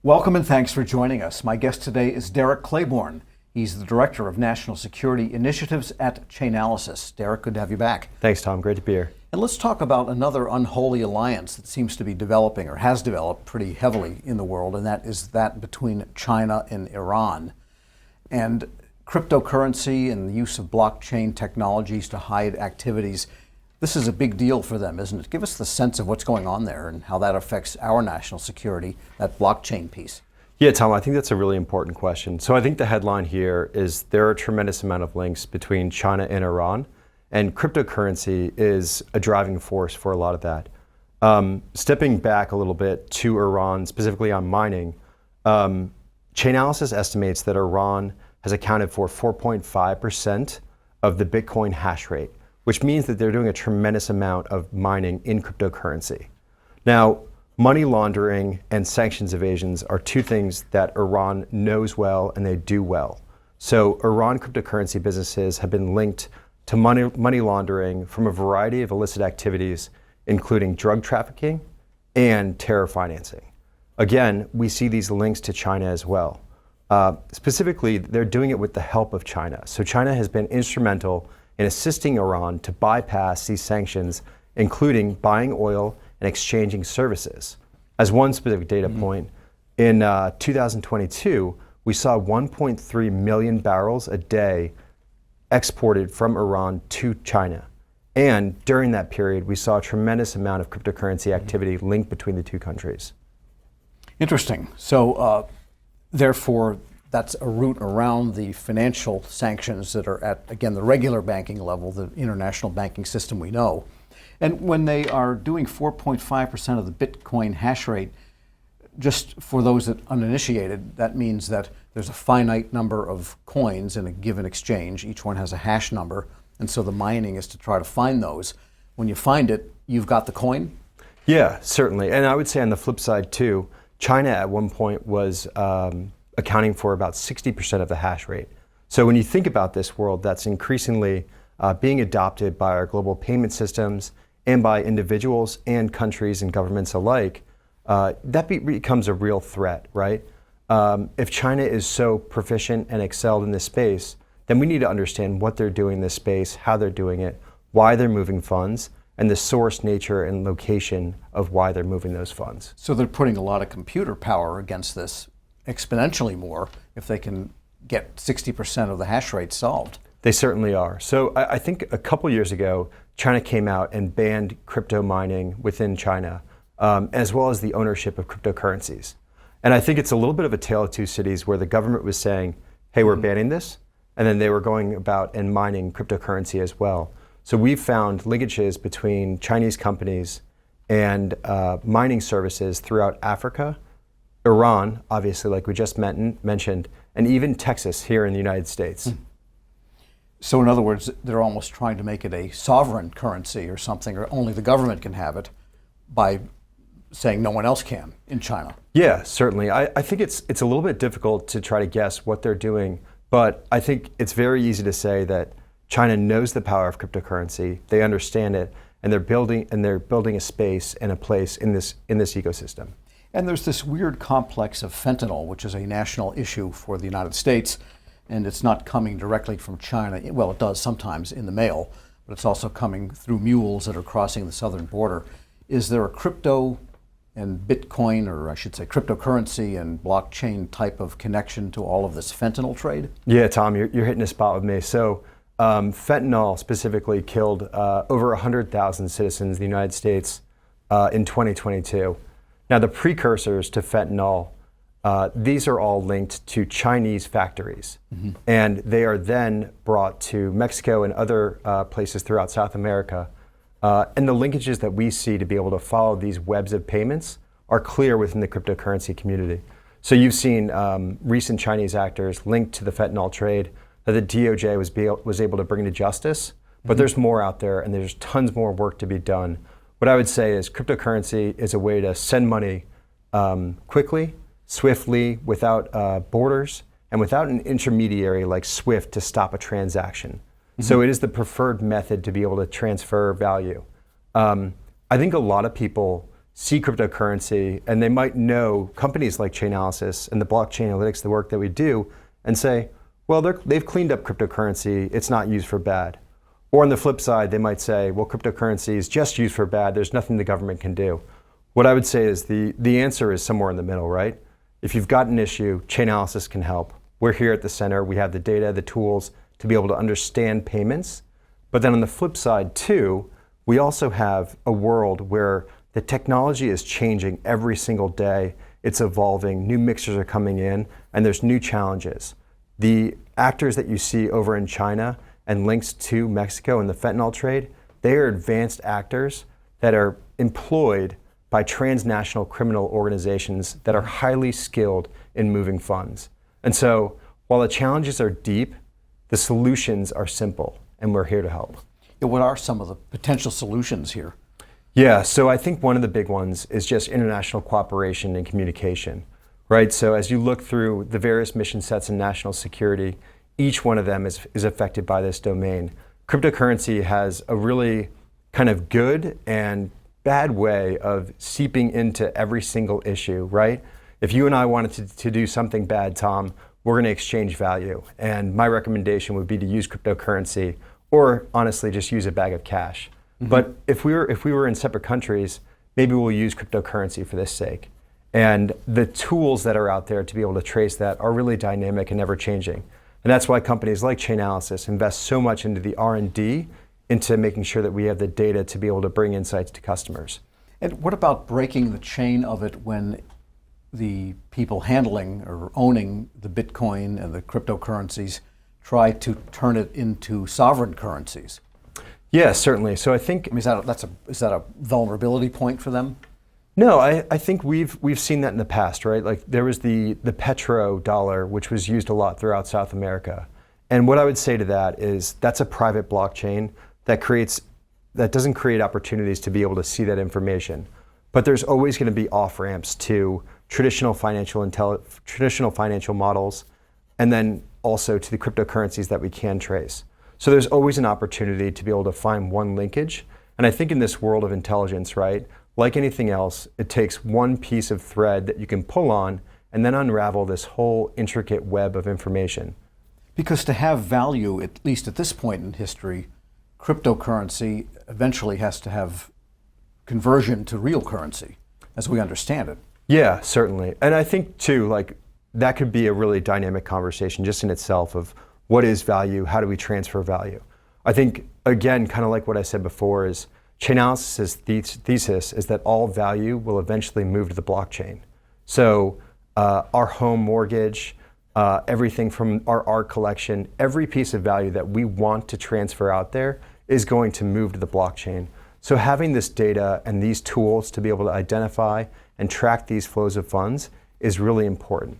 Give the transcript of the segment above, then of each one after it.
Welcome and thanks for joining us. My guest today is Derek Claiborne. He's the Director of National Security Initiatives at Chainalysis. Derek, good to have you back. Thanks, Tom. Great to be here. And let's talk about another unholy alliance that seems to be developing or has developed pretty heavily in the world, and that is that between China and Iran. And cryptocurrency and the use of blockchain technologies to hide activities, this is a big deal for them, isn't it? Give us the sense of what's going on there and how that affects our national security, that blockchain piece. Yeah, Tom, I think that's a really important question. So I think the headline here is there are a tremendous amount of links between China and Iran, and cryptocurrency is a driving force for a lot of that. Stepping back a little bit to Iran, specifically on mining, Chainalysis estimates that Iran has accounted for 4.5% of the Bitcoin hash rate, which means that they're doing a tremendous amount of mining in cryptocurrency. Now, money laundering and sanctions evasions are two things that Iran knows well and they do well. So Iran cryptocurrency businesses have been linked to money laundering from a variety of illicit activities, including drug trafficking and terror financing. Again, we see these links to China as well. Specifically, they're doing it with the help of China. So China has been instrumental in assisting Iran to bypass these sanctions, including buying oil and exchanging services. As one specific data point, in 2022, we saw 1.3 million barrels a day exported from Iran to China. And during that period, we saw a tremendous amount of cryptocurrency activity linked between the two countries. Interesting. So, therefore, that's a route around the financial sanctions that are at, again, the regular banking level, the international banking system we know. And when they are doing 4.5% of the Bitcoin hash rate, just for those that uninitiated, that means that there's a finite number of coins in a given exchange. Each one has a hash number. And so the mining is to try to find those. When you find it, you've got the coin? Yeah, certainly. And I would say on the flip side too, China at one point was accounting for about 60% of the hash rate. So when you think about this world that's increasingly being adopted by our global payment systems and by individuals and countries and governments alike, that becomes a real threat, right? If China is so proficient and excelled in this space, then we need to understand what they're doing in this space, how they're doing it, why they're moving funds, and the source, nature, and location of why they're moving those funds. So they're putting a lot of computer power against this, exponentially more, if they can get 60% of the hash rate solved. They certainly are. So I think a couple years ago, China came out and banned crypto mining within China, as well as the ownership of cryptocurrencies. And I think it's a little bit of a tale of two cities where the government was saying, hey, we're banning this, and then they were going about and mining cryptocurrency as well. So we've found linkages between Chinese companies and mining services throughout Africa, Iran, obviously, like we just mentioned, and even Texas here in the United States. So in other words, they're almost trying to make it a sovereign currency or something, or only the government can have it, by saying no one else can in China. Yeah, certainly. I think it's a little bit difficult to try to guess what they're doing, but I think it's very easy to say that China knows the power of cryptocurrency, they understand it, and they're building a space and a place in this ecosystem. And there's this weird complex of fentanyl, which is a national issue for the United States, and it's not coming directly from China. Well, it does sometimes in the mail, but it's also coming through mules that are crossing the southern border. Is there a crypto and Bitcoin, or I should say cryptocurrency and blockchain type of connection to all of this fentanyl trade? Yeah, Tom, you're hitting a spot with me. So fentanyl specifically killed over 100,000 citizens in the United States in 2022. Now, the precursors to fentanyl, these are all linked to Chinese factories, and they are then brought to Mexico and other places throughout South America. And the linkages that we see to be able to follow these webs of payments are clear within the cryptocurrency community. So you've seen recent Chinese actors linked to the fentanyl trade that the DOJ was able to bring to justice, but there's more out there and there's tons more work to be done. What I would say is cryptocurrency is a way to send money quickly, swiftly, without borders, and without an intermediary like SWIFT to stop a transaction. So it is the preferred method to be able to transfer value. I think a lot of people see cryptocurrency and they might know companies like Chainalysis and the blockchain analytics, the work that we do, and say, well, they've cleaned up cryptocurrency, it's not used for bad. Or on the flip side, they might say, well, cryptocurrency is just used for bad, there's nothing the government can do. What I would say is the answer is somewhere in the middle, right? If you've got an issue, Chainalysis can help. We're here at the center, we have the data, the tools to be able to understand payments. But then on the flip side too, we also have a world where the technology is changing every single day. It's evolving, new mixers are coming in, and there's new challenges. The actors that you see over in China and links to Mexico and the fentanyl trade, they are advanced actors that are employed by transnational criminal organizations that are highly skilled in moving funds. And so while the challenges are deep, the solutions are simple, and we're here to help. Yeah, what are some of the potential solutions here? Yeah, so I think one of the big ones is just international cooperation and communication, right? So as you look through the various mission sets in national security, each one of them is affected by this domain. Cryptocurrency has a really kind of good and bad way of seeping into every single issue, right? If you and I wanted to do something bad, Tom, we're going to exchange value. And my recommendation would be to use cryptocurrency, or honestly, just use a bag of cash. Mm-hmm. But if we were in separate countries, maybe we'll use cryptocurrency for this sake. And the tools that are out there to be able to trace that are really dynamic and ever changing. And that's why companies like Chainalysis invest so much into the R&D, into making sure that we have the data to be able to bring insights to customers. And what about breaking the chain of it when the people handling or owning the Bitcoin and the cryptocurrencies try to turn it into sovereign currencies? Yeah, certainly. So I think, is that a vulnerability point for them? No, I think we've seen that in the past, right? Like there was the petro dollar, which was used a lot throughout South America. And what I would say to that is that's a private blockchain that doesn't create opportunities to be able to see that information. But there's always going to be off-ramps to traditional financial models, and then also to the cryptocurrencies that we can trace. So there's always an opportunity to be able to find one linkage. And I think in this world of intelligence, right, like anything else, it takes one piece of thread that you can pull on and then unravel this whole intricate web of information. Because to have value, at least at this point in history, cryptocurrency eventually has to have conversion to real currency, as we understand it. Yeah, certainly. And I think too, like that could be a really dynamic conversation just in itself of what is value, how do we transfer value? I think, again, kind of like what I said before, is Chainalysis' thesis is that all value will eventually move to the blockchain. So our home mortgage, everything from our art collection, every piece of value that we want to transfer out there is going to move to the blockchain. So having this data and these tools to be able to identify and track these flows of funds is really important.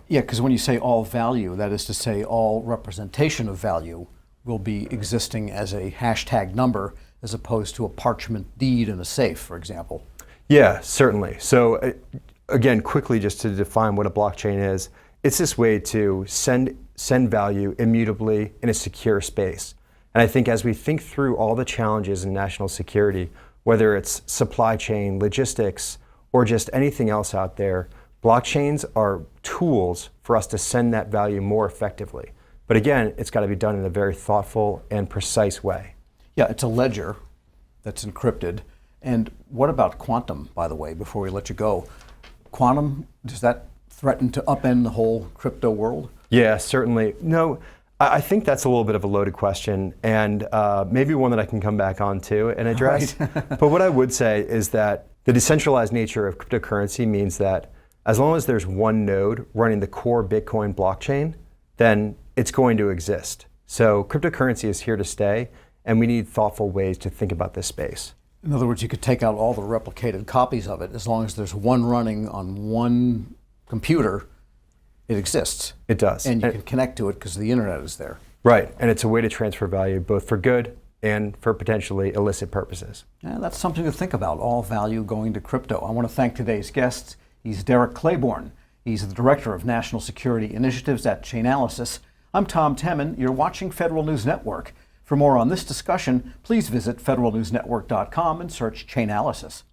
Yeah, because when you say all value, that is to say all representation of value will be existing as a hashtag number as opposed to a parchment deed in a safe, for example. Yeah, certainly. So again, quickly just to define what a blockchain is, it's this way to send value immutably in a secure space. And I think as we think through all the challenges in national security, whether it's supply chain, logistics, or just anything else out there, blockchains are tools for us to send that value more effectively. But again, it's got to be done in a very thoughtful and precise way. Yeah, it's a ledger that's encrypted. And what about quantum, by the way, before we let you go? Quantum, does that threaten to upend the whole crypto world? Yeah, certainly. No, I think that's a little bit of a loaded question, and maybe one that I can come back on to and address. Right. But what I would say is that the decentralized nature of cryptocurrency means that as long as there's one node running the core Bitcoin blockchain, then it's going to exist. So cryptocurrency is here to stay, and we need thoughtful ways to think about this space. In other words, you could take out all the replicated copies of it. As long as there's one running on one computer, it exists. It does. And you can connect to it because the internet is there. Right, and it's a way to transfer value both for good and for potentially illicit purposes. Yeah, that's something to think about, all value going to crypto. I want to thank today's guests. He's Derek Claiborne. He's the Director of National Security Initiatives at Chainalysis. I'm Tom Temin. You're watching Federal News Network. For more on this discussion, please visit federalnewsnetwork.com and search Chainalysis.